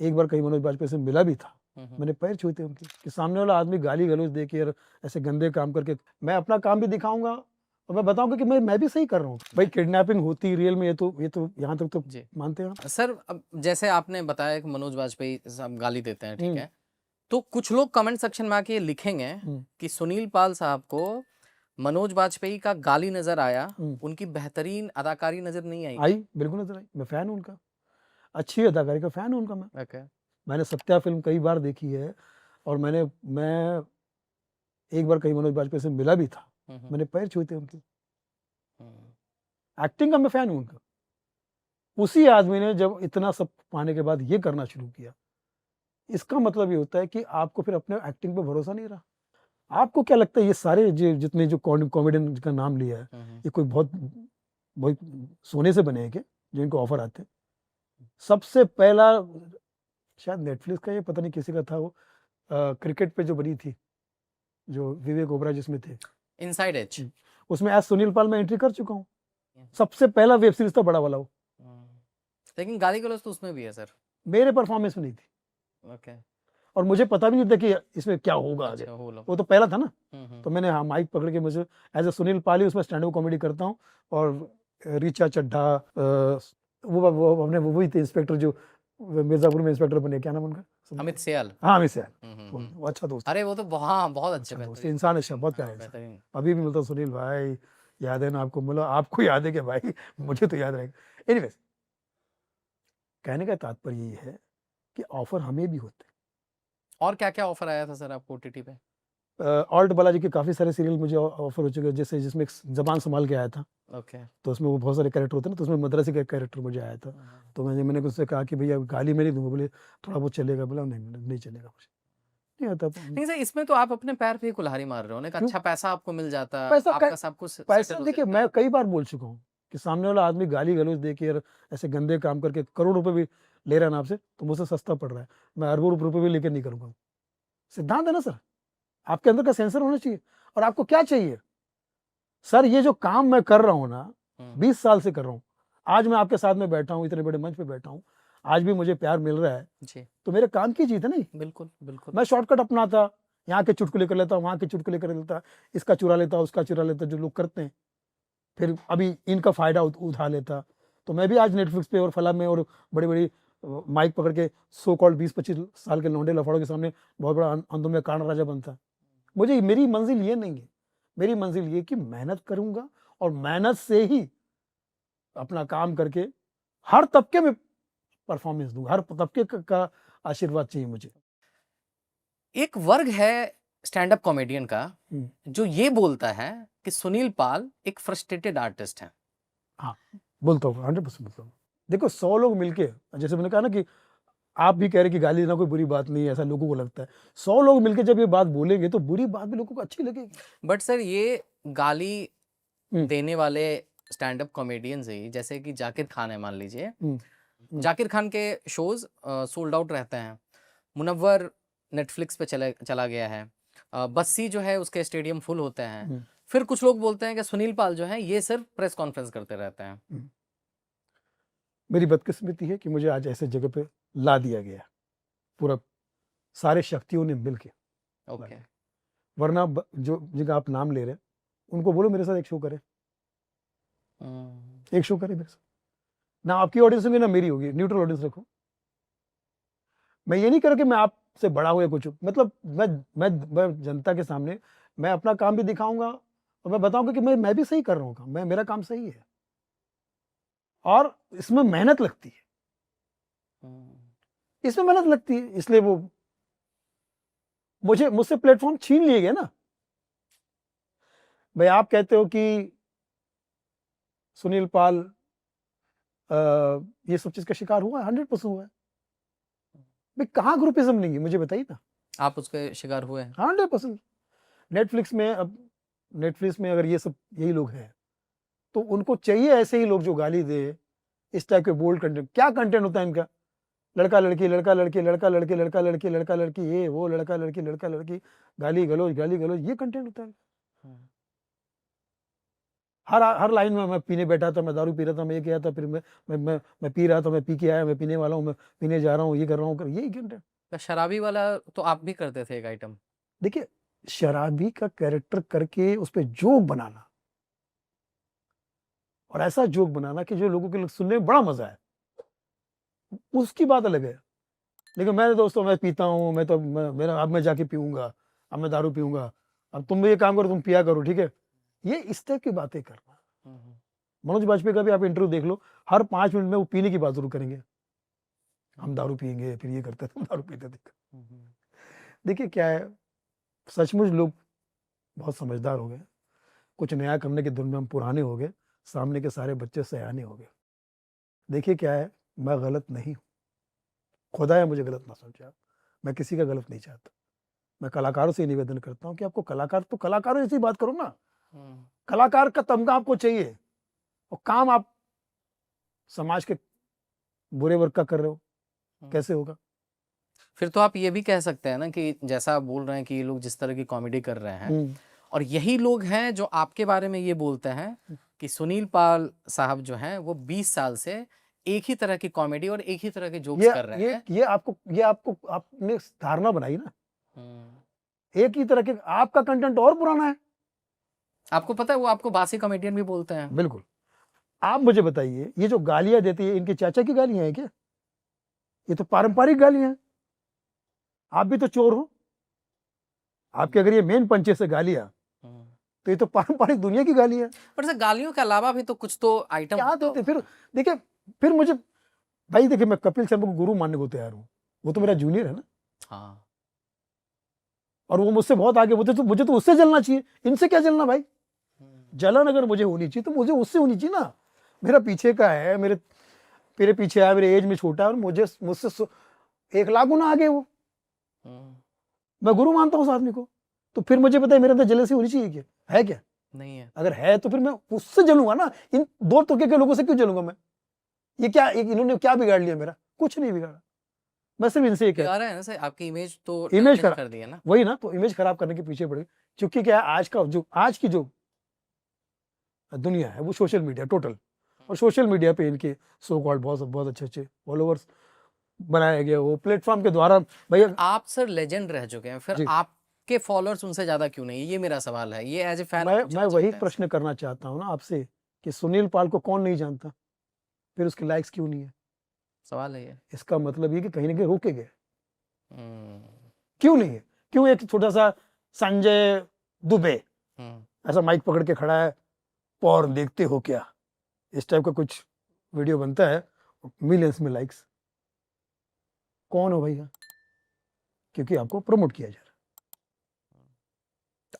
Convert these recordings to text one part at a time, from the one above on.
एक बार कहीं मनोज बाजपेयी से मिला भी था, हम्म। मैंने पैर छुए थे उनके कि सामने वाला आदमी गाली गलौज दे के और ऐसे गंदे काम करके मैं अपना काम भी दिखाऊंगा और मैं बताऊंगा कि मैं भी सही कर रहा हूँ। भाई किडनैपिंग होती रियल में, ये तो यहाँ तक तो जी मानते हैं आप। सर, अब जैसे आपने बताया कि मनोज वाजपेयी साहब गाली देते हैं, ठीक हम्म, है, तो कुछ लोग कमेंट सेक्शन में आके ये लिखेंगे हम्म, कि सुनील पाल साहब को मनोज वाजपेयी का गाली नजर आया, हम्म। उनकी बेहतरीन अदाकारी नजर नहीं आई। आई, बिल्कुल नजर आई, मैं फैन हूँ उनका, अच्छी अदाकारी का फैन हूँ उनका मैं। ओके। मैंने सत्या फिल्म कई बार देखी है और मैं एक बार कहीं मनोज बाजपेयी से मिला भी था, हम्म। मैंने पैर छुए थे उनके। हम्म। एक्टिंग का मैं फैन हूँ उनका। उसी आदमी ने जब इतना सब पाने के बाद ये करना शुरू किया, इसका मतलब ये होता है कि आपको फिर अपने एक्टिंग पे भरोसा नहीं रहा। आपको क्या लगता है ये सारे जितने जो कॉमेडियन का नाम लिया है, ये कोई बहुत बहुत सोने से बने हैं क्या जो इनको ऑफर आते हैं? सबसे पहला शायद नेटफ्लिक्स का, ये पता नहीं किसी का था वो, क्रिकेट पे जो बनी थी, जो विवेक ओबरा जिसमें थे, इनसाइड एज। उसमें एज सुनील पाल मैं एंट्री कर चुका हूँ। सबसे पहला वेब सीरीज था बड़ा वाला वो, लेकिन गाली गलौज तो उसमें भी है सर। मेरे परफॉर्मेंस में नहीं थी ओके। और मुझे पता भी नहीं था कि इसमें क्या होगा आगे। अच्छा, हो लो। वो तो पहला था ना, हम्म। तो मैंने हाँ माइक पकड़ के मुझे एज ए सुनील पाल ही उसमें स्टैंड अप कॉमेडी करता हूँ। और रीचा चड्ढा, वो हमने वो वही थे इंस्पेक्टर जो मिर्जापुर में इंस्पेक्टर बने, क्या नाम उनका? अमित सियाल। हाँ, अमित सियाल। हम्म। वो अच्छा दोस्त है, अरे वो तो हाँ बहुत अच्छे, अच्छा दोस्त है, बेहतरीन। इंसान अच्छा, बहुत प्यारा हाँ, इंसान। बेहतरीन। अभी भी मिलता हूँ, सुनील भाई याद है ना आपको? बोला आपको याद है क्या भाई? मुझे तो याद रहेगा। एनीवेज, कहने का तात्पर्य ये है कि ऑफर हमें भी होते और क्या क्या ऑफर आया था सर आपको ओटीटी पे? हैं। ऑल्ट बालाजी के काफ़ी सारे सीरियल मुझे ऑफर हो चुके हैं, जैसे जिसमें एक जबान संभाल के आया था, ओके। तो उसमें वो बहुत सारे कैरेक्टर होते हैं ना, तो उसमें मद्रासी का कैरेक्टर मुझे आया था। तो मैंने उससे कहा कि भैया गाली मैं नहीं दूंगा, बोले थोड़ा बहुत चलेगा, बोला नहीं नहीं चलेगा, मुझे नहीं आता। नहीं सर, इसमें तो आप अपने पैर पे ही कुल्हाड़ी मार रहे हो ना, एक क्यों? अच्छा पैसा आपको मिल जाता, पैसा आपका सब कुछ पैसा सेटल हो देखिए, जाता। मैं कई बार बोल चुका हूँ कि सामने वाला आदमी गाली गलौज दे के और ऐसे गंदे काम करके करोड़ रुपए भी ले रहा है ना आपसे, तो मुझसे सस्ता पड़ रहा है, मैं अरबों रुपए भी लेकर नहीं करूंगा। सिद्धांत है ना सर, आपके अंदर का सेंसर होना चाहिए। और आपको क्या चाहिए सर? ये जो काम मैं कर रहा हूँ ना, 20 साल से कर रहा हूँ, आज मैं आपके साथ में बैठा हूँ, इतने बड़े मंच पे बैठा हूँ, आज भी मुझे प्यार मिल रहा है, जी तो मेरे काम की जीत है नहीं। बिल्कुल बिल्कुल। मैं शॉर्टकट अपनाता, यहाँ के चुटकुले कर लेता, वहां के चुटकुले कर लेता, इसका चुरा लेता, उसका चुरा लेता, जो लोग करते हैं, फिर अभी इनका फायदा उठा लेता। तो मैं भी आज नेटफ्लिक्स पे और फला में और बड़ी बड़ी माइक पकड़ के सो कॉल्ड 20-25 साल के लौंडे लफड़ों के सामने बहुत बड़ा अंधों में कांड राजा बनता। मुझे मेरी मंजिल ये नहीं है, मेरी मंजिल ये कि मेहनत करूंगा और मेहनत से ही अपना काम करके हर तबके में परफॉर्मेंस दूंगा, हर तबके का आशीर्वाद चाहिए मुझे। एक वर्ग है स्टैंड अप कॉमेडियन का जो ये बोलता है कि सुनील पाल एक फ्रस्ट्रेटेड आर्टिस्ट है। हाँ, बोलता हूँ, 100% बोलता हूँ। देखो 100 लोग मिलके, जैसे मैंने कहा ना कि आप भी कह रहे कि गाली देना कोई बुरी बात नहीं है, ऐसा लोगों को लगता है। 100 लोग मिलके जब ये बात बोलेंगे तो बुरी बात भी लोगों को अच्छी लगेगी। बट सर ये गाली हम्म, देने वाले स्टैंड अप कॉमेडियंस ही, जैसे कि जाकिर खान है मान लीजिए, जाकिर खान के शोज सोल्ड आउट रहते हैं। मुनव्वर नेटफ्लिक्स पे चला गया है। बस्सी जो है उसके स्टेडियम फुल होते हैं। फिर कुछ लोग बोलते हैं कि सुनील पाल जो है ये सिर्फ प्रेस कॉन्फ्रेंस करते रहते हैं। मेरी बदकिस्मती है कि मुझे आज ऐसे जगह पे ला दिया गया, पूरा सारे शक्तियों ने मिलके। ओके। वरना जो जिनका आप नाम ले रहे हैं उनको बोलो मेरे साथ एक शो करे, एक शो करे मेरे साथ। ना आपकी ऑडियंस होगी ना मेरी होगी, न्यूट्रल ऑडियंस रखो। मैं ये नहीं कर कि मैं आपसे बड़ा हुआ कुछ, मतलब मैं जनता के सामने मैं अपना काम भी दिखाऊंगा और मैं बताऊंगा कि मैं भी सही कर रहा हूँ काम, मेरा काम सही है और इसमें मेहनत लगती है, इसमें मेहनत लगती है, इसलिए वो मुझसे प्लेटफॉर्म छीन लिए गए ना। भाई आप कहते हो कि सुनील पाल ये सब चीज का शिकार हुआ है, 100% हुआ है। भाई कहाँ ग्रुपिज्म नहीं है, मुझे बताइए ना। आप उसके शिकार हुए हैं? 100%। नेटफ्लिक्स में, अब नेटफ्लिक्स में अगर ये सब यही लोग हैं तो उनको चाहिए ऐसे ही लोग जो गाली दे, इस टाइप के बोल्ड कंटेंट। क्या कंटेंट होता है इनका? लड़का लड़की, लड़का लड़की, लड़का लड़की, लड़का लड़की, लड़का लड़की, ये वो, लड़का लड़की, लड़का लड़की, गाली गलौज, गाली गलौज, ये कंटेंट होता है। हर लाइन में मैं पीने बैठा था, मैं दारू पी रहा था, मैं ये किया था, फिर मैं पी रहा था, मैं पी के आया, मैं पीने वाला हूँ, मैं पीने जा रहा हूँ, ये कर रहा हूँ, यही कंटेंट। तो शराबी वाला तो आप भी करते थे एक आइटम। देखिए, शराबी का कैरेक्टर करके उस पर जोक बनाना, और ऐसा जोक बनाना कि जो लोगों के सुनने में बड़ा मजा है, उसकी बात अलग है। लेकिन मैं दोस्तों, मैं पीता हूँ, मैं तो मेरा अब मैं जाके पीऊंगा, अब मैं दारू पीऊंगा, अब तुम भी ये काम करो, तुम पिया करो, ठीक है, ये इस टाइप की बातें करना। मनोज बाजपेयी का भी आप इंटरव्यू देख लो, हर 5 मिनट में वो पीने की बात जरूर करेंगे, हम दारू पियेंगे, फिर ये करते थे, दारू पीते थे। देखिए क्या है, सचमुच लोग बहुत समझदार हो गए, कुछ नया करने के धुन में हम पुराने हो गए, सामने के सारे बच्चे सयाने हो गए। देखिए क्या है, मैं गलत नहीं हूँ, खुदा है मुझे गलत ना समझे आप, मैं किसी का गलत नहीं चाहता। मैं कलाकारों से निवेदन करता हूँ कि आपको कलाकार तो कलाकारों जैसी बात करो ना, कलाकार का तमगा आपको चाहिए, और काम आप समाज के बुरे वर्ग का कर रहे हो, कैसे होगा? फिर तो आप ये भी कह सकते हैं ना कि जैसा आप बोल रहे हैं कि ये लोग जिस तरह की कॉमेडी कर रहे हैं, और यही लोग हैं जो आपके बारे में ये बोलते हैं कि सुनील पाल साहब जो हैं वो 20 साल से एक ही तरह की कॉमेडी और एक ही तरह के जोक्स कर रहे हैं। ये आपको आपने धारणा बनाई ना, एक ही तरह के, आपका कंटेंट और पुराना है। आपको पता है वो आपको बासी कॉमेडियन भी बोलते हैं। बिल्कुल। आप मुझे बताइए, ये जो गालियां देती है, इनके चाचा की गालियां हैं क्या? ये तो पारंपरिक गालियां हैं। आप भी तो चोर हो, आपके अगर ये मेन पंचे से गालियां, तो ये तो पारंपरिक दुनिया की गालियां। पर सर गालियों के अलावा भी तो कुछ तो आइटम क्या देते फिर? देखिए, फिर मुझे भाई, देखिए, मैं कपिल शर्मा को गुरु मानने को तैयार हूँ, वो तो मेरा जूनियर है ना। हाँ। और वो मुझसे बहुत आगे, मुझे तो उससे जलना चाहिए, इनसे क्या जलना भाई? जलन अगर मुझे होनी चाहिए तो मुझे उससे होनी चाहिए ना। मेरा पीछे का है, मेरे पीछे है, मेरे एज में छोटा है, और मुझसे 1 लाख गुना आगे वो, मैं गुरु मानता हूँ उस आदमी को। तो फिर मुझे पता है मेरे अंदर जेलसी होनी चाहिए क्या? है क्या? नहीं है। अगर है तो फिर मैं उससे जलूंगा ना, इन दो तरीके के लोगों से क्यों जलूंगा मैं? ये क्या, इन्होंने क्या बिगाड़ लिया मेरा? कुछ नहीं बिगाड़ा, मैं सिर्फ इनसे एक बिगाड़ा है ना सर, आपकी इमेज तो इमेज डैमेज कर दी है ना। वही ना, तो इमेज खराब करने के पीछे पड़ गई। क्योंकि क्या है, आज की जो दुनिया है वो सोशल मीडिया टोटल, और सोशल मीडिया पे इनके सो कॉल्ड बहुत बहुत अच्छे अच्छे फॉलोअर्स बनाए गए, वो प्लेटफॉर्म के द्वारा। भैया आप सर लेजेंड रह चुके हैं, फिर आपके फॉलोअर्स उनसे ज्यादा क्यों नहीं? ये मेरा सवाल है, ये एज ए फैन मैं वही प्रश्न करना चाहता हूँ ना आपसे, कि सुनील पाल को कौन नहीं जानता, फिर उसके लाइक्स क्यों नहीं है? सवाल है ये। इसका मतलब ये कि कहीं ना कहीं रोके गए। क्यों नहीं है? क्यों एक छोटा सा संजय दुबे ऐसा माइक पकड़ के खड़ा है, पॉर्न देखते हो क्या, इस टाइप का कुछ वीडियो बनता है, मिलियंस में लाइक्स, कौन हो भैया? क्योंकि आपको प्रमोट किया जा रहा है,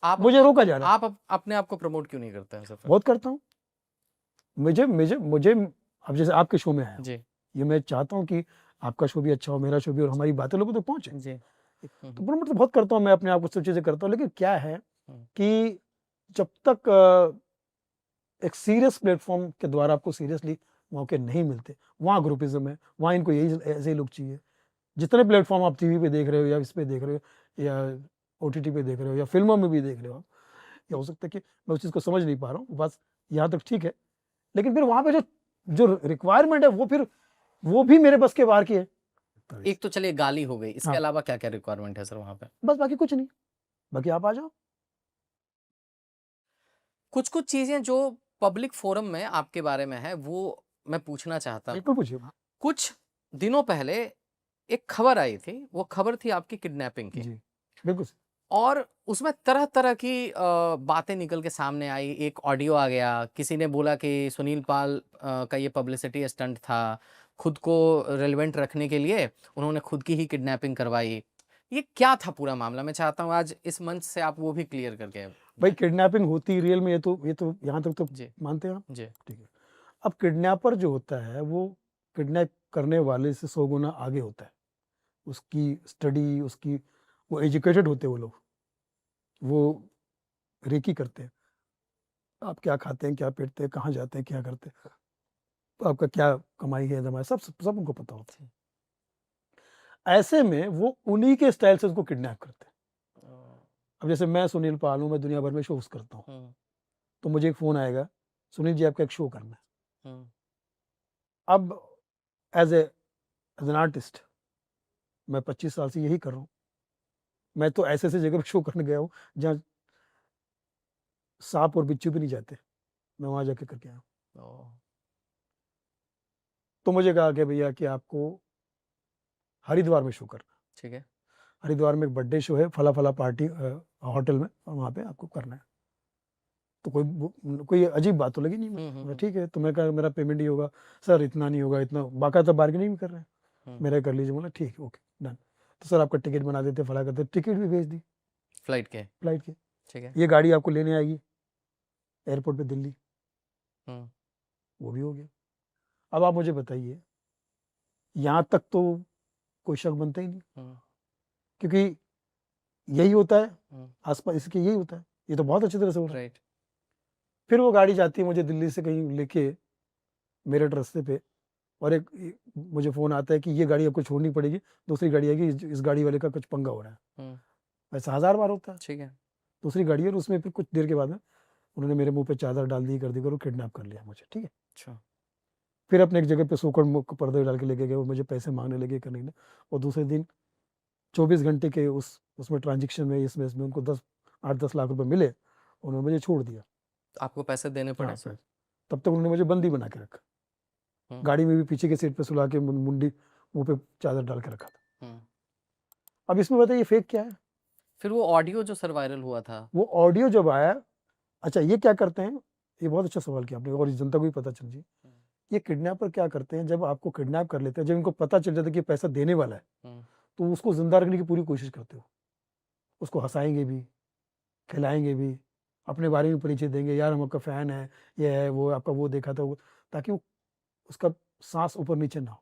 आप मुझे रोका जा रहा है। आप अपने आप को प्रमोट क्यों नहीं करते हैं सर? बहुत करता हूँ। मुझे अब जैसे आपके शो में आया जी, ये मैं चाहता हूँ कि आपका शो भी अच्छा हो, मेरा शो भी, और हमारी बातें लोगों तक पहुंचे जी। तो प्रमोट तो बहुत करता हूँ मैं अपने आप को, सब चीजें करता हूँ, लेकिन क्या है कि जब तक एक सीरियस प्लेटफॉर्म के द्वारा आपको सीरियसली मौके नहीं मिलते, वहाँ ग्रुपिज्म है, वहाँ इनको यही ऐसे ही लोग चाहिए। जितने प्लेटफॉर्म आप टीवी पे देख रहे हो, या इस पे देख रहे हो, या ओटीटी पे देख रहे हो, या फिल्मों में भी देख रहे हो, या हो सकता है कि मैं उस चीज़ को समझ नहीं पा रहा हूँ, बस यहाँ तक ठीक है, लेकिन फिर वहाँ पे जो रिक्वायरमेंट है वो भी मेरे बस के बाहर की है। एक तो चलिए गाली हो गई, इसके अलावा क्या क्या रिक्वायरमेंट है सर वहाँ पे? बस बाकी कुछ नहीं, बाकी आप आ जाओ। कुछ चीजें जो पब्लिक फोरम में आपके बारे में है वो मैं पूछना चाहता हूँ। बिल्कुल पूछिए। कुछ दिनों पहले एक खबर आई थी, वो खबर थी आपकी किडनैपिंग की। जी, बिल्कुल। और उसमें तरह-तरह की बातें निकल के सामने आई। एक ऑडियो आ गया, किसी ने बोला कि सुनील पाल का ये पब्लिसिटी स्टंट था, खुद को रेलेवेंट रखने के लिए उन्होंने खुद की ही किडनैपिंग करवाई। ये क्या था पूरा मामला? मैं चाहता हूँ आज इस मंच से आप वो भी क्लियर करके। भाई, किडनैपिंग होती रियल में, ये तो यहाँ तक तो मानते हैं आप? जी, ठीक है। अब किडनैपर जो होता है वो किडनैप करने वाले से 100 गुना आगे होता है, उसकी स्टडी, उसकी वो एजुकेटेड होते हैं वो लोग, वो रेकी करते हैं, आप क्या खाते हैं, क्या पीते हैं, कहाँ जाते हैं, क्या करते हैं, तो आपका क्या कमाई है, दमाई, सब उनको पता होता है। ऐसे में वो उन्हीं के स्टाइल से उसको किडनैप करते हैं। अब जैसे मैं सुनील पाल हूँ, मैं दुनिया भर में शोज करता हूँ, तो मुझे एक फ़ोन आएगा सुनील जी आपका एक शो करना है। हम्म, अब एज एन आर्टिस्ट मैं 25 साल से यही कर रहा हूँ। मैं तो ऐसे ऐसे जगह पे शो करने गया हूँ जहाँ सांप और बिच्छू भी नहीं जाते, मैं वहां जाके करके आया हूँ। ओ, तो मुझे कहा कि भैया कि आपको हरिद्वार में शो करना है। ठीक है। हरिद्वार में एक बर्थडे शो है, फला फला पार्टी होटल में, और वहाँ पे आपको करना है। तो कोई अजीब बात तो लगी नहीं मैं ठीक है। तो मैं कहा मेरा पेमेंट ही होगा सर, इतना नहीं होगा, इतना बाकायदा बार्गेनिंग भी कर रहे हैं, मेरा कर लीजिए। बोला ठीक है, ओके डन। तो सर आपका टिकट बना देते, फला करते, टिकट भी भेज दी फ्लाइट के। फ्लाइट की। ठीक है। ये गाड़ी आपको लेने आएगी एयरपोर्ट पे दिल्ली, हम्म, वो भी हो गया। अब आप मुझे बताइए, यहाँ तक तो कोई शक बनता ही नहीं, हम्म, क्योंकि यही होता है हम्म, आसपास, इसके यही होता है, ये तो बहुत अच्छी तरह से हो रहा है। राइट। फिर वो गाड़ी जाती है मुझे दिल्ली से कहीं लेके मेरठ रास्ते पे, और मुझे फ़ोन आता है कि ये गाड़ी आपको छोड़नी पड़ेगी, दूसरी गाड़ी आएगी, इस गाड़ी वाले का कुछ पंगा हो रहा है। हम्म, ऐसा 1000 बार होता है। ठीक है। दूसरी गाड़ी है, और उसमें फिर कुछ देर के बाद में उन्होंने मेरे मुँह पे चादर डाल दी, कर दी, करो किडनैप कर लिया मुझे, ठीक है। अच्छा। फिर अपने एक जगह पे सोकड़ मुँह को पर्दे डाल के लेके गए, और मुझे पैसे माँगने लगे करने के लिए। और दूसरे दिन 24 घंटे के उसमें ट्रांज़ैक्शन में, इसमें उनको 8-10 लाख रुपए मिले, उन्होंने मुझे छोड़ दिया। आपको पैसे देने हाँ, पड़े। सर। तब तक उन्होंने मुझे बंदी बना के रखा। हम्म, गाड़ी में भी पीछे के सीट पे सुला के मुंडी मुँह पे चादर डाल के रखा था। हम्म। अब इसमें बताइए फेक क्या है? फिर वो ऑडियो जो सर वायरल हुआ था। वो ऑडियो जब आया, अच्छा ये क्या करते हैं, ये बहुत अच्छा सवाल किया आपने, और इस जनता को भी पता चल जाए। ये किडनैपर क्या करते हैं, जब आपको किडनैप कर लेते हैं, जब इनको पता चल जाता है कि पैसा देने वाला है, तो उसको जिंदा रखने की पूरी कोशिश करते हो। उसको हंसाएंगे भी, खिलाएंगे भी, अपने बारे में परिचय देंगे, यार हम आपका फैन है, ये है वो, आपका वो देखा था वो, ताकि उसका सांस ऊपर नीचे ना हो।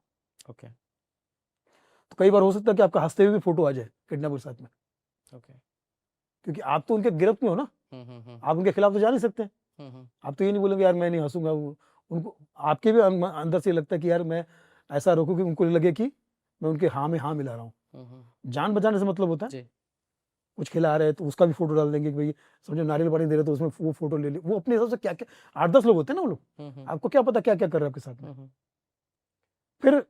ओके। तो कई बार हो सकता है कि आपका हंसते हुए भी फोटो आ जाए किडनैपर साथ में, ओके। क्योंकि आप तो उनके गिरफ्त में हो ना, आप उनके खिलाफ तो जा नहीं सकते। आप तो ये नहीं बोलेंगे यार मैं नहीं हंसूंगा, उनको आपके भी अंदर से लगता है कि यार मैं ऐसा रोकूं कि उनको लगे कि मैं उनके हाँ में हाँ मिला रहा हूँ। जान बचाने से मतलब होता है। जी। कुछ खिला रहे हैं तो उसका भी फोटो डाल देंगे कि भाई समझो नारियल पानी दे रहे तो उसमें वो फोटो ले ली, वो अपने हिसाब से क्या क्या 8-10 लोग होते हैं ना वो लोग, आपको क्या पता क्या क्या कर रहे हैं आपके साथ में। फिर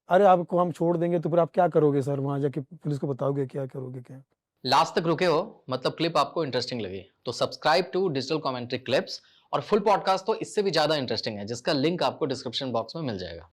अरे आपको हम छोड़ देंगे तो फिर आप क्या करोगे सर, वहां जाके पुलिस को बताओगे, क्या करोगे क्या? लास्ट तक रुके हो, मतलब क्लिप आपको इंटरेस्टिंग लगी तो subscribe to digital commentary clips. और फुल पॉडकास्ट तो इससे भी ज्यादा इंटरेस्टिंग है, जिसका लिंक आपको डिस्क्रिप्शन बॉक्स में मिल जाएगा।